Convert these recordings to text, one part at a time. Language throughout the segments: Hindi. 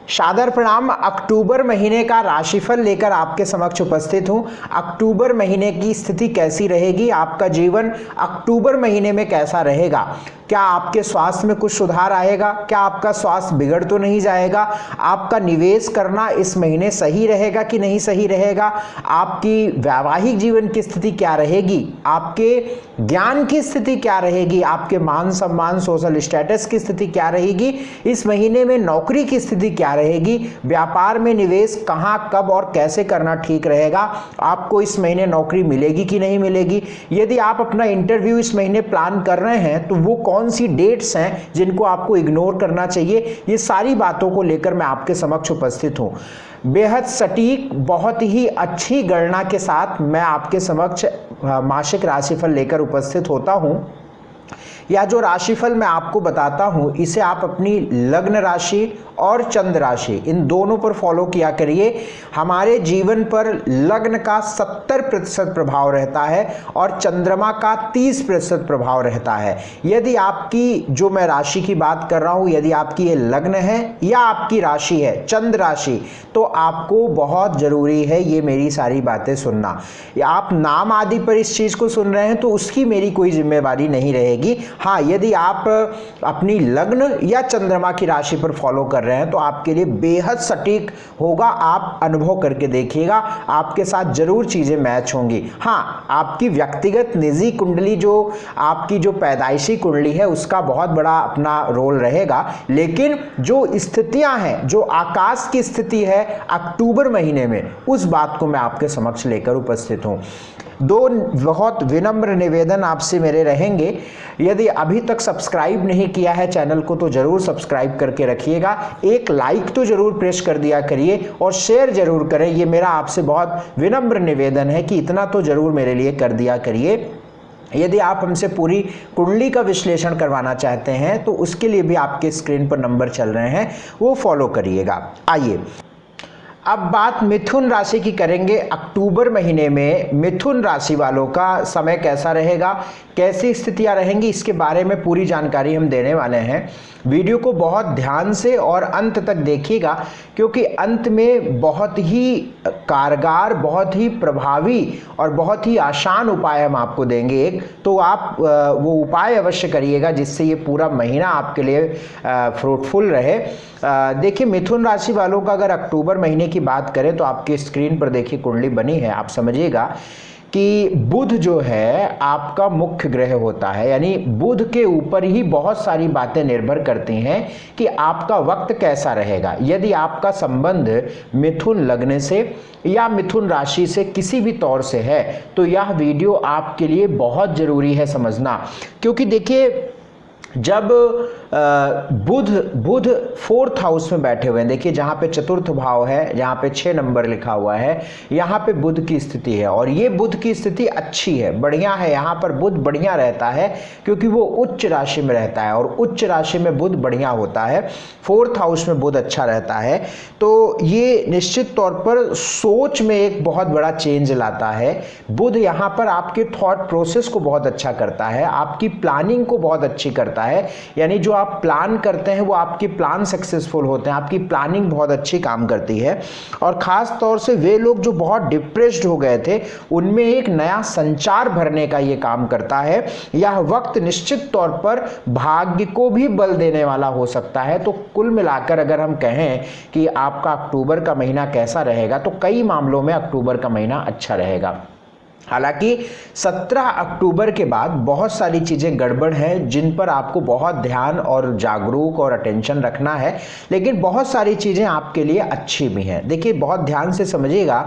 सादर प्रणाम। अक्टूबर महीने का राशिफल लेकर आपके समक्ष उपस्थित हूं। अक्टूबर महीने की स्थिति कैसी रहेगी, आपका जीवन अक्टूबर महीने में कैसा रहेगा, क्या आपके स्वास्थ्य में कुछ सुधार आएगा, क्या आपका स्वास्थ्य बिगड़ तो नहीं जाएगा, आपका निवेश करना इस महीने सही रहेगा कि नहीं सही रहेगा, आपकी वैवाहिक जीवन की स्थिति क्या रहेगी, आपके ज्ञान की स्थिति क्या रहेगी, आपके मान सम्मान सोशल स्टेटस की स्थिति क्या रहेगी, इस महीने में नौकरी की स्थिति क्या रहेगी, व्यापार में निवेश कहां कब और कैसे करना ठीक रहेगा, आपको इस महीने नौकरी मिलेगी कि नहीं मिलेगी, यदि आप अपना इंटरव्यू इस महीने प्लान कर रहे हैं तो वो कौन सी डेट्स हैं जिनको आपको इग्नोर करना चाहिए। ये सारी बातों को लेकर मैं आपके समक्ष उपस्थित हूं। बेहद सटीक, बहुत ही अच्छी गणना के साथ मैं आपके समक्ष मासिक राशिफल लेकर उपस्थित होता हूं। या जो राशिफल मैं आपको बताता हूं इसे आप अपनी लग्न राशि और चंद्र राशि इन दोनों पर फॉलो किया करिए। हमारे जीवन पर लग्न का 70% प्रभाव रहता है और चंद्रमा का 30% प्रभाव रहता है। यदि आपकी, जो मैं राशि की बात कर रहा हूं, यदि आपकी ये लग्न है या आपकी राशि है चंद्र राशि, तो आपको बहुत जरूरी है ये मेरी सारी बातें सुनना। या आप नाम आदि पर इस चीज को सुन रहे हैं तो उसकी मेरी कोई जिम्मेवारी नहीं रहेगी। हाँ, यदि आप अपनी लग्न या चंद्रमा की राशि पर फॉलो कर रहे हैं तो आपके लिए बेहद सटीक होगा। आप अनुभव करके देखिएगा, आपके साथ जरूर चीजें मैच होंगी। हाँ, आपकी व्यक्तिगत निजी कुंडली, जो आपकी जो पैदाइशी कुंडली है, उसका बहुत बड़ा अपना रोल रहेगा, लेकिन जो स्थितियां हैं, जो आकाश की स्थिति है अक्टूबर महीने में, उस बात को मैं आपके समक्ष लेकर उपस्थित हूं। दो बहुत विनम्र निवेदन आपसे मेरे रहेंगे। यदि अभी तक सब्सक्राइब नहीं किया है चैनल को तो जरूर सब्सक्राइब करके रखिएगा, एक लाइक तो जरूर प्रेस कर दिया करिए और शेयर जरूर करें। ये मेरा आपसे बहुत विनम्र निवेदन है कि इतना तो जरूर मेरे लिए कर दिया करिए। यदि आप हमसे पूरी कुंडली का विश्लेषण करवाना चाहते हैं तो उसके लिए भी आपके स्क्रीन पर नंबर चल रहे हैं, वो फॉलो करिएगा। आइए अब बात मिथुन राशि की करेंगे। अक्टूबर महीने में मिथुन राशि वालों का समय कैसा रहेगा, कैसी स्थितियां रहेंगी, इसके बारे में पूरी जानकारी हम देने वाले हैं। वीडियो को बहुत ध्यान से और अंत तक देखिएगा, क्योंकि अंत में बहुत ही कारगर, बहुत ही प्रभावी और बहुत ही आसान उपाय हम आपको देंगे एक, तो आप वो उपाय अवश्य करिएगा जिससे ये पूरा महीना आपके लिए फ्रूटफुल रहे। देखिए, मिथुन राशि वालों का अगर अक्टूबर महीने की बात करें तो आपकी स्क्रीन पर देखिए कुंडली बनी है। आप समझिएगा कि बुध जो है आपका मुख्य ग्रह होता है, यानी बुध के ऊपर ही बहुत सारी बातें निर्भर करती हैं कि आपका वक्त कैसा रहेगा। यदि आपका संबंध मिथुन लग्न से या मिथुन राशि से किसी भी तौर से है तो यह वीडियो आपके लिए बहुत जरूरी है समझना। क्योंकि देखिए, जब बुध 4th हाउस में बैठे हुए हैं, देखिए जहां पे चतुर्थ भाव है, जहां पे 6 नंबर लिखा हुआ है, यहां पे बुध की स्थिति है और ये बुध की स्थिति अच्छी है, बढ़िया है। यहां पर बुध बढ़िया रहता है क्योंकि वो उच्च राशि में रहता है और उच्च राशि में बुध बढ़िया होता है। 4th हाउस में बुध अच्छा रहता है, तो ये निश्चित तौर पर सोच में एक बहुत बड़ा चेंज लाता है। बुध यहां पर आपके थॉट प्रोसेस को बहुत अच्छा करता है, आपकी प्लानिंग को बहुत अच्छी करता है, यानी जो आप प्लान करते हैं वो आपके प्लान सक्सेसफुल होते हैं, आपकी प्लानिंग बहुत अच्छी काम करती है। और खास तौर से वे लोग जो बहुत डिप्रेस्ड हो गए थे उनमें एक नया संचार भरने का ये काम करता है। यह वक्त निश्चित तौर पर भाग्य को भी बल देने वाला हो सकता है। तो कुल मिलाकर अगर हम कहें कि आपका अक्टूबर का महीना कैसा रहेगा, तो कई मामलों में अक्टूबर का महीना अच्छा रहेगा। हालांकि 17 अक्टूबर के बाद बहुत सारी चीज़ें गड़बड़ हैं जिन पर आपको बहुत ध्यान और जागरूक और अटेंशन रखना है, लेकिन बहुत सारी चीज़ें आपके लिए अच्छी भी हैं। देखिए, बहुत ध्यान से समझिएगा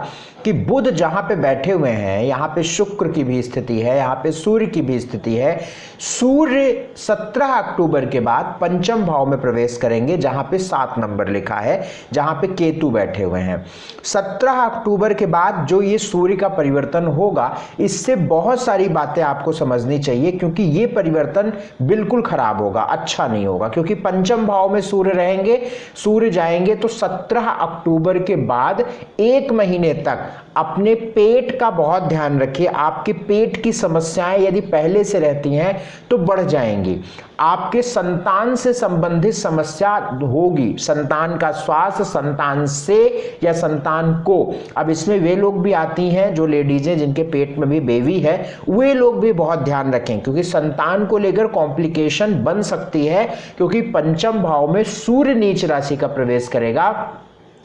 कि बुध जहाँ पे बैठे हुए हैं, यहाँ पे शुक्र की भी स्थिति है, यहाँ पे सूर्य की भी स्थिति है। सूर्य 17 अक्टूबर के बाद पंचम भाव में प्रवेश करेंगे जहाँ पे 7 नंबर लिखा है, जहाँ पे केतु बैठे हुए हैं। 17 अक्टूबर के बाद जो ये सूर्य का परिवर्तन होगा, इससे बहुत सारी बातें आपको समझनी चाहिए, क्योंकि ये परिवर्तन बिल्कुल खराब होगा, अच्छा नहीं होगा। क्योंकि पंचम भाव में सूर्य रहेंगे, सूर्य जाएंगे, तो 17 अक्टूबर के बाद 1 महीने तक अपने पेट का बहुत ध्यान रखिए। आपके पेट की समस्याएं यदि पहले से रहती हैं तो बढ़ जाएंगी। आपके संतान से संबंधित समस्या होगी, संतान का स्वास्थ्य, संतान से या संतान को। अब इसमें वे लोग भी आती हैं जो लेडीज हैं जिनके पेट में भी बेबी है, वे लोग भी बहुत ध्यान रखें क्योंकि संतान को लेकर कॉम्प्लिकेशन बन सकती है, क्योंकि पंचम भाव में सूर्य नीच राशि का प्रवेश करेगा।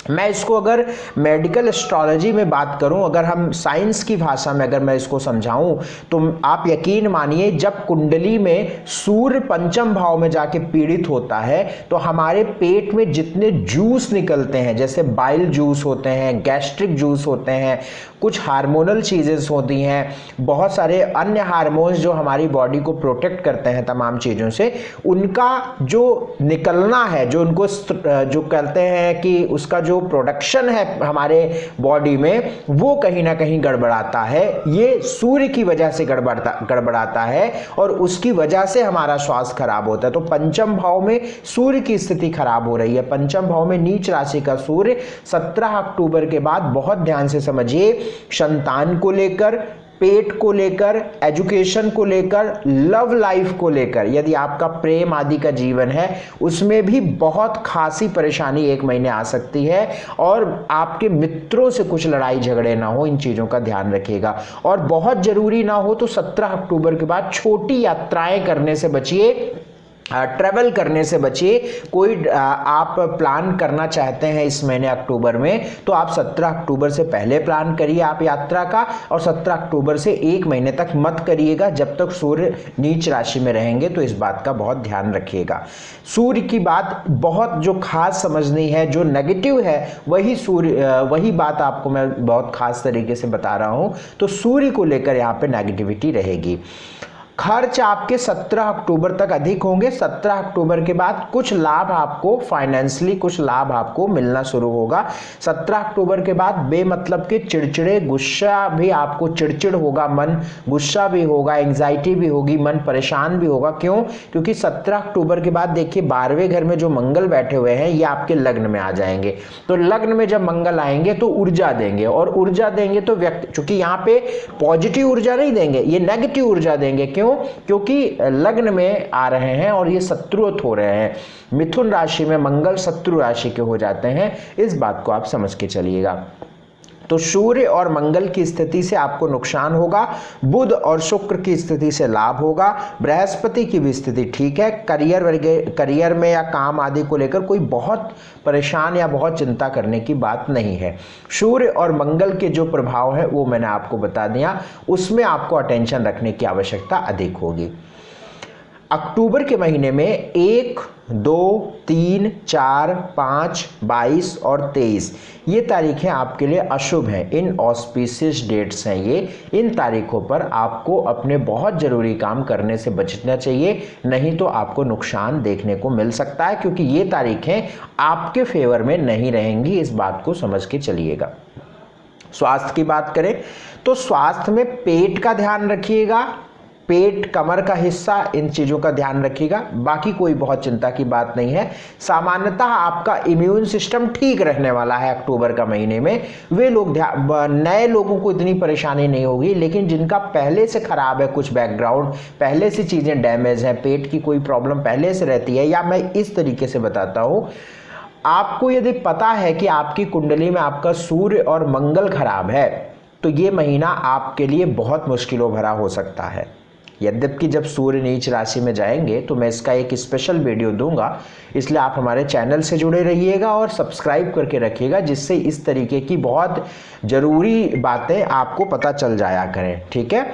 मैं इसको अगर मेडिकल एस्ट्रोलॉजी में बात करूं, अगर हम साइंस की भाषा में अगर मैं इसको समझाऊं, तो आप यकीन मानिए जब कुंडली में सूर्य पंचम भाव में जाके पीड़ित होता है तो हमारे पेट में जितने जूस निकलते हैं, जैसे बाइल जूस होते हैं, गैस्ट्रिक जूस होते हैं, कुछ हार्मोनल चीज़ें होती हैं, बहुत सारे अन्य हार्मोन्स जो हमारी बॉडी को प्रोटेक्ट करते हैं तमाम चीज़ों से, उनका जो निकलना है, जो उनको जो कहते हैं कि उसका जो प्रोडक्शन है हमारे बॉडी में, वो कहीं ना कहीं गड़बड़ाता है। ये सूर्य की वजह से गड़बड़ाता है और उसकी वजह से हमारा स्वास्थ्य खराब होता है। तो पंचम भाव में सूर्य की स्थिति खराब हो रही है, पंचम भाव में नीच राशि का सूर्य 17 अक्टूबर के बाद बहुत ध्यान से समझिए, संतान को लेकर, पेट को लेकर, एजुकेशन को लेकर, लव लाइफ को लेकर, यदि आपका प्रेम आदि का जीवन है उसमें भी बहुत खासी परेशानी एक महीने आ सकती है। और आपके मित्रों से कुछ लड़ाई झगड़े ना हो, इन चीज़ों का ध्यान रखिएगा। और बहुत ज़रूरी ना हो तो 17 अक्टूबर के बाद छोटी यात्राएं करने से बचिए, ट्रैवल करने से बचिए। कोई आप प्लान करना चाहते हैं इस महीने अक्टूबर में तो आप 17 अक्टूबर से पहले प्लान करिए आप यात्रा का, और 17 अक्टूबर से एक महीने तक मत करिएगा जब तक सूर्य नीच राशि में रहेंगे। तो इस बात का बहुत ध्यान रखिएगा। सूर्य की बात बहुत जो खास समझनी है, जो नेगेटिव है वही बात आपको मैं बहुत खास तरीके से बता रहा हूँ। तो सूर्य को लेकर यहाँ पे नेगेटिविटी रहेगी। खर्च आपके 17 अक्टूबर तक अधिक होंगे। 17 अक्टूबर के बाद कुछ लाभ आपको फाइनेंशियली कुछ लाभ आपको मिलना शुरू होगा। 17 अक्टूबर के बाद बेमतलब के चिड़चिड़े, गुस्सा भी आपको, चिड़चिड़ होगा, मन गुस्सा भी होगा, एंग्जाइटी भी होगी, मन परेशान भी होगा। क्यों? क्योंकि 17 अक्टूबर के बाद देखिए 12वें घर में जो मंगल बैठे हुए हैं ये आपके लग्न में आ जाएंगे। तो लग्न में जब मंगल आएंगे तो ऊर्जा देंगे, और ऊर्जा देंगे तो व्यक्ति, चूंकि यहाँ पे पॉजिटिव ऊर्जा नहीं देंगे, ये नेगेटिव ऊर्जा देंगे। क्यों? क्योंकि लग्न में आ रहे हैं और ये शत्रुवत हो रहे हैं। मिथुन राशि में मंगल शत्रु राशि के हो जाते हैं, इस बात को आप समझ के चलिएगा। तो सूर्य और मंगल की स्थिति से आपको नुकसान होगा। बुध और शुक्र की स्थिति से लाभ होगा। बृहस्पति की भी स्थिति ठीक है। करियर में या काम आदि को लेकर कोई बहुत परेशान या बहुत चिंता करने की बात नहीं है। सूर्य और मंगल के जो प्रभाव है वो मैंने आपको बता दिया, उसमें आपको अटेंशन रखने की आवश्यकता अधिक होगी। अक्टूबर के महीने में 1, 2, 3, 4, 5, 22 और 23 ये तारीखें आपके लिए अशुभ हैं। इन ऑस्पिशियस डेट्स हैं ये। इन तारीखों पर आपको अपने बहुत ज़रूरी काम करने से बचना चाहिए, नहीं तो आपको नुकसान देखने को मिल सकता है, क्योंकि ये तारीखें आपके फेवर में नहीं रहेंगी। इस बात को समझ के चलिएगा। स्वास्थ्य की बात करें तो स्वास्थ्य में पेट का ध्यान रखिएगा, पेट, कमर का हिस्सा, इन चीज़ों का ध्यान रखिएगा। बाकी कोई बहुत चिंता की बात नहीं है। सामान्यतः आपका इम्यून सिस्टम ठीक रहने वाला है अक्टूबर का महीने में। वे लोग नए लोगों को इतनी परेशानी नहीं होगी, लेकिन जिनका पहले से खराब है, कुछ बैकग्राउंड पहले से चीज़ें डैमेज हैं, पेट की कोई प्रॉब्लम पहले से रहती है, या मैं इस तरीके से बताता हूँ, आपको यदि पता है कि आपकी कुंडली में आपका सूर्य और मंगल खराब है तो ये महीना आपके लिए बहुत मुश्किलों भरा हो सकता है। यद्यपि जब सूर्य नीच राशि में जाएंगे तो मैं इसका एक स्पेशल वीडियो दूंगा, इसलिए आप हमारे चैनल से जुड़े रहिएगा और सब्सक्राइब करके रखिएगा, जिससे इस तरीके की बहुत ज़रूरी बातें आपको पता चल जाया करें। ठीक है,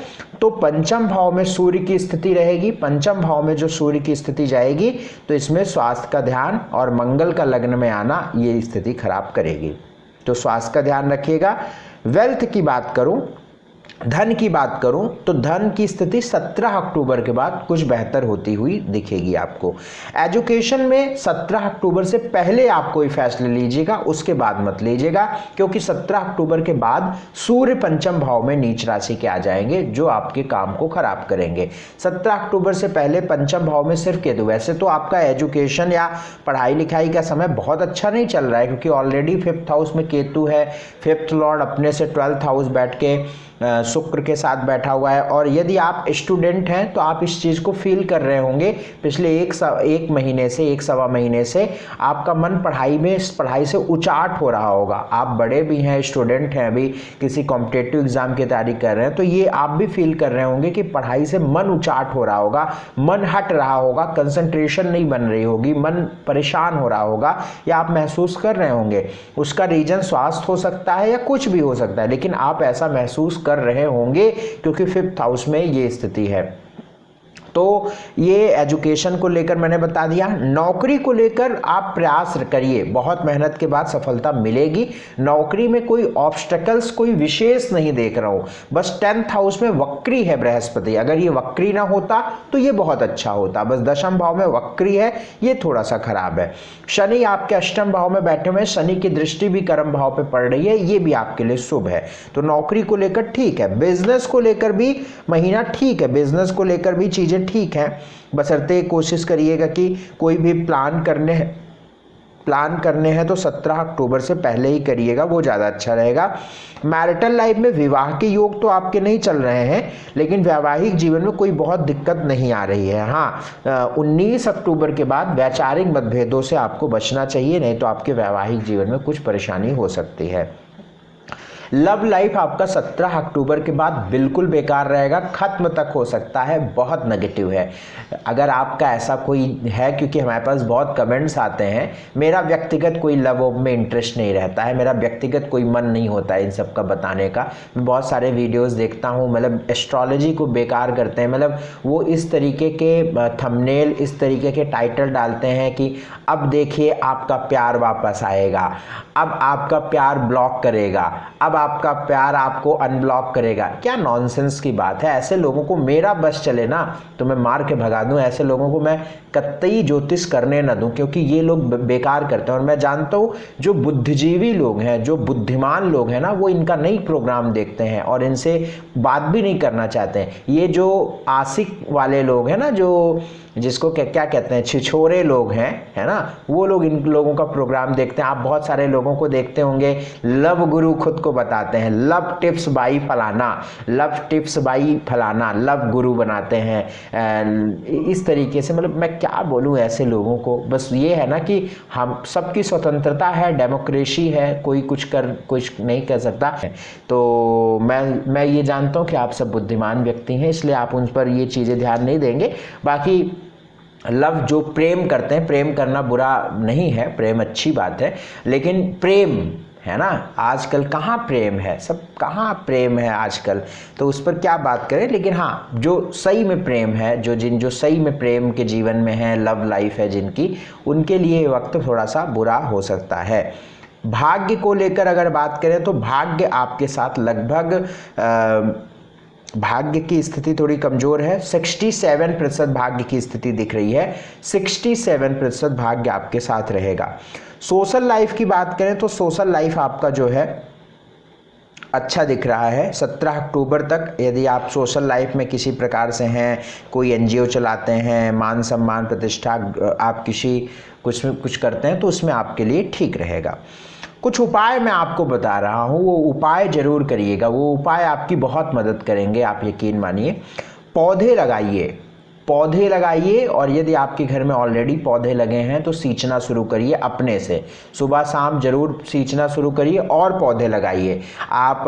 तो पंचम भाव में सूर्य की स्थिति रहेगी। पंचम भाव में जो सूर्य की स्थिति जाएगी तो इसमें स्वास्थ्य का ध्यान और मंगल का लग्न में आना ये स्थिति खराब करेगी, तो स्वास्थ्य का ध्यान रखिएगा। वेल्थ की बात करूं, धन की बात करूं तो धन की स्थिति 17 अक्टूबर के बाद कुछ बेहतर होती हुई दिखेगी आपको। एजुकेशन में 17 अक्टूबर से पहले आप कोई फैसले लीजिएगा, उसके बाद मत लीजिएगा, क्योंकि 17 अक्टूबर के बाद सूर्य पंचम भाव में नीच राशि के आ जाएंगे जो आपके काम को खराब करेंगे। 17 अक्टूबर से पहले पंचम भाव में सिर्फ केतु। वैसे तो आपका एजुकेशन या पढ़ाई लिखाई का समय बहुत अच्छा नहीं चल रहा है, क्योंकि ऑलरेडी 5th हाउस में केतु है, 5th लॉर्ड अपने से 12th हाउस बैठ के शुक्र के साथ बैठा हुआ है। और यदि आप स्टूडेंट हैं तो आप इस चीज़ को फील कर रहे होंगे पिछले एक महीने से, एक सवा महीने से आपका मन पढ़ाई से उचाट हो रहा होगा। आप बड़े भी हैं, स्टूडेंट हैं, अभी किसी कॉम्पिटिटिव एग्जाम की तैयारी कर रहे हैं, तो ये आप भी फील कर रहे होंगे कि पढ़ाई से मन उचाट हो रहा होगा, मन हट रहा होगा, कंसंट्रेशन नहीं बन रही होगी, मन परेशान हो रहा होगा, या आप महसूस कर रहे होंगे। उसका रीजन स्वास्थ्य हो सकता है या कुछ भी हो सकता है, लेकिन आप ऐसा महसूस कर रहे होंगे क्योंकि 5th हाउस में ये स्थिति है। तो ये एजुकेशन को लेकर मैंने बता दिया। नौकरी को लेकर आप प्रयास करिए, बहुत मेहनत के बाद सफलता मिलेगी। नौकरी में कोई ऑब्स्टेकल्स कोई विशेष नहीं देख रहा हूं, बस 10th हाउस में वक्री है बृहस्पति, अगर ये वक्री ना होता तो ये बहुत अच्छा होता, बस 10th भाव में वक्री है, ये थोड़ा सा खराब है। शनि आपके 8th भाव में बैठे हुए, शनि की दृष्टि भी कर्म भाव पे पड़ रही है, ये भी आपके लिए शुभ है। तो नौकरी को लेकर ठीक है, बिजनेस को लेकर भी महीना ठीक है, बिजनेस को लेकर भी चीजें ठीक है, बशर्ते कोशिश करिएगा कि कोई भी प्लान करने हैं तो 17 अक्टूबर से पहले ही करिएगा, वो ज़्यादा अच्छा रहेगा। मैरिटल लाइफ में विवाह के योग तो आपके नहीं चल रहे हैं, लेकिन वैवाहिक जीवन में कोई बहुत दिक्कत नहीं आ रही है। हाँ, 19 अक्टूबर के बाद वैचारिक मतभेदों से आपको बचना चाहिए, नहीं तो आपके वैवाहिक जीवन में कुछ परेशानी हो सकती है। लव लाइफ आपका 17 अक्टूबर के बाद बिल्कुल बेकार रहेगा, खत्म तक हो सकता है, बहुत नेगेटिव है। अगर आपका ऐसा कोई है, क्योंकि हमारे पास बहुत कमेंट्स आते हैं, मेरा व्यक्तिगत कोई लव में इंटरेस्ट नहीं रहता है, मेरा व्यक्तिगत कोई मन नहीं होता है इन सब का बताने का। मैं बहुत सारे वीडियोस देखता हूँ, मतलब एस्ट्रोलॉजी को बेकार करते हैं, मतलब वो इस तरीके के थंबनेल, इस तरीके के टाइटल डालते हैं कि अब देखिए आपका प्यार वापस आएगा, अब आपका प्यार ब्लॉक करेगा, अब आपका प्यार आपको अनब्लॉक करेगा। क्या नॉनसेंस की बात है। ऐसे लोगों को, मेरा बस चले ना तो मैं मार के भगा दूं, ऐसे लोगों को मैं कतई ज्योतिष करने न दूं, क्योंकि ये लोग बेकार करते हैं। और मैं जानता हूं जो बुद्धिजीवी लोग हैं, जो बुद्धिमान लोग हैं ना, वो इनका नहीं प्रोग्राम देखते हैं और इनसे बात भी नहीं करना चाहते हैं। ये जो आशिक वाले लोग हैं ना, जो जिसको क्या कहते हैं, छिछोरे लोग हैं, है ना, वो लोग इन लोगों का प्रोग्राम देखते हैं। आप बहुत सारे लोगों को देखते होंगे, लव गुरु खुद को बताते हैं, लव टिप्स बाई फलाना, लव टिप्स बाई फलाना, लव गुरु बनाते हैं। इस तरीके से, मतलब मैं क्या बोलूं ऐसे लोगों को। बस ये है ना कि हम सबकी स्वतंत्रता है, डेमोक्रेसी है, कोई कुछ नहीं कर सकता है। तो मैं ये जानता हूं कि आप सब बुद्धिमान व्यक्ति हैं, इसलिए आप उन पर ये चीज़ें ध्यान नहीं देंगे। बाकी लव जो प्रेम करते हैं, प्रेम करना बुरा नहीं है, प्रेम अच्छी बात है, लेकिन प्रेम है ना, आजकल कहाँ प्रेम है, सब कहाँ प्रेम है आजकल, तो उस पर क्या बात करें। लेकिन हाँ, जो सही में प्रेम है, जो सही में प्रेम के जीवन में है, लव लाइफ है जिनकी, उनके लिए ये वक्त थोड़ा सा बुरा हो सकता है। भाग्य को लेकर अगर बात करें तो भाग्य आपके साथ लगभग भाग्य की स्थिति थोड़ी कमजोर है। 67% भाग्य की स्थिति दिख रही है, 67% भाग्य आपके साथ रहेगा। सोशल लाइफ की बात करें तो सोशल लाइफ आपका जो है अच्छा दिख रहा है 17 अक्टूबर तक। यदि आप सोशल लाइफ में किसी प्रकार से हैं, कोई एनजीओ चलाते हैं, मान सम्मान प्रतिष्ठा आप कुछ करते हैं, तो उसमें आपके लिए ठीक रहेगा। कुछ उपाय मैं आपको बता रहा हूँ, वो उपाय जरूर करिएगा, वो उपाय आपकी बहुत मदद करेंगे, आप यकीन मानिए। पौधे लगाइए, और यदि आपके घर में ऑलरेडी पौधे लगे हैं तो सींचना शुरू करिए अपने से, सुबह शाम जरूर सींचना शुरू करिए और पौधे लगाइए। आप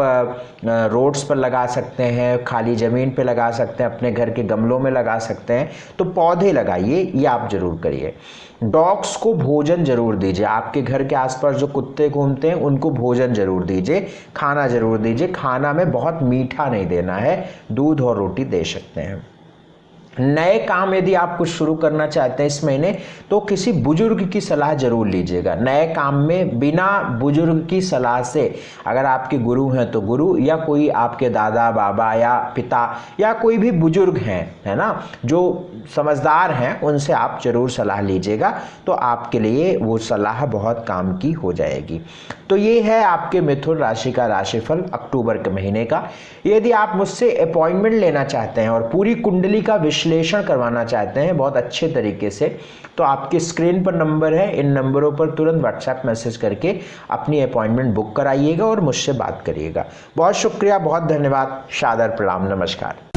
रोड्स पर लगा सकते हैं, खाली ज़मीन पे लगा सकते हैं, अपने घर के गमलों में लगा सकते हैं, तो पौधे लगाइए, ये आप जरूर करिए। डॉग्स को भोजन जरूर दीजिए, आपके घर के आसपास जो कुत्ते घूमते हैं उनको भोजन जरूर दीजिए, खाना जरूर दीजिए। खाना में बहुत मीठा नहीं देना है, दूध और रोटी दे सकते हैं। नए काम यदि आप कुछ शुरू करना चाहते हैं इस महीने, तो किसी बुजुर्ग की सलाह जरूर लीजिएगा। नए काम में बिना बुजुर्ग की सलाह से, अगर आपके गुरु हैं तो गुरु, या कोई आपके दादा बाबा या पिता या कोई भी बुजुर्ग हैं, है ना, जो समझदार हैं, उनसे आप जरूर सलाह लीजिएगा, तो आपके लिए वो सलाह बहुत काम की हो जाएगी। तो ये है आपके मिथुन राशि का राशिफल अक्टूबर के महीने का। यदि आप मुझसे अपॉइंटमेंट लेना चाहते हैं और पूरी कुंडली का विश्लेषण विश्लेषण करवाना चाहते हैं बहुत अच्छे तरीके से, तो आपकी स्क्रीन पर नंबर है, इन नंबरों पर तुरंत व्हाट्सएप मैसेज करके अपनी अपॉइंटमेंट बुक कराइएगा और मुझसे बात करिएगा। बहुत शुक्रिया, बहुत धन्यवाद, सादर प्रणाम, नमस्कार।